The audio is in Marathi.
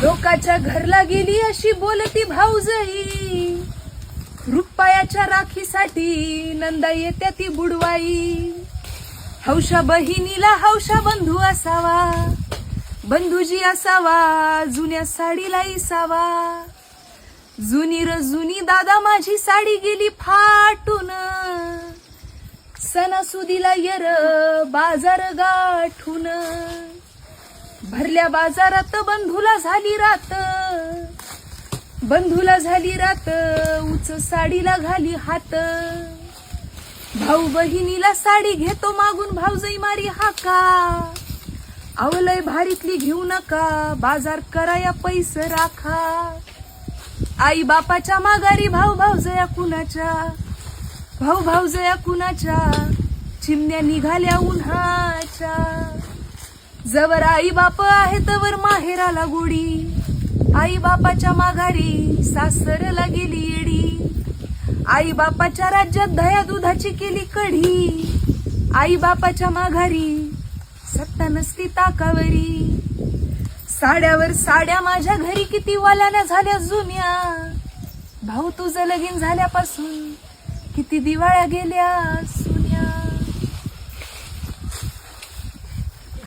लोकाच्या घरला गेली अशी बोलती भाऊजई, रुपयाच्या राखीसाठी नंदा येत्या ती बुडवाई. हौशा बहिणीला हौशा बंधू असावा, बंधूजी असावा जुन्या साडीला इसावा. जुनी र जुनी दादा माझी साडी गेली फाटून, सणासुदीला येर बाजार गाठून. भरल्या बाजारात बंधूला झाली रात, बंधूला झाली रात उच साडीला घाली हात. भाऊ बहिणीला साडी घेतो मागून भाऊजई मारी हाका, आवलय भारीतली घेऊ नका बाजार कराया पैसे राखा. आई बापाच्या माघारी भाऊ भाऊजया कुणाच्या, भाऊ भाऊजया कुणाच्या चिमण्या निघाल्या उन्हाच्या. जवर आई बाप आहे तवर माहेराला गोडी, आई बापाच्या माघारी सासरला गेली येडी. आई बापाच्या राज्यात दया दुधाची केली कढी, आई बापाच्या माघारी सत्ता नसती ताकावरी. साड्यावर साड्या माझ्या घरी किती वाल्याना झाल्या जुन्या, भाऊ तुझं लगीन झाल्यापासून किती दिवाळ्या गेल्या.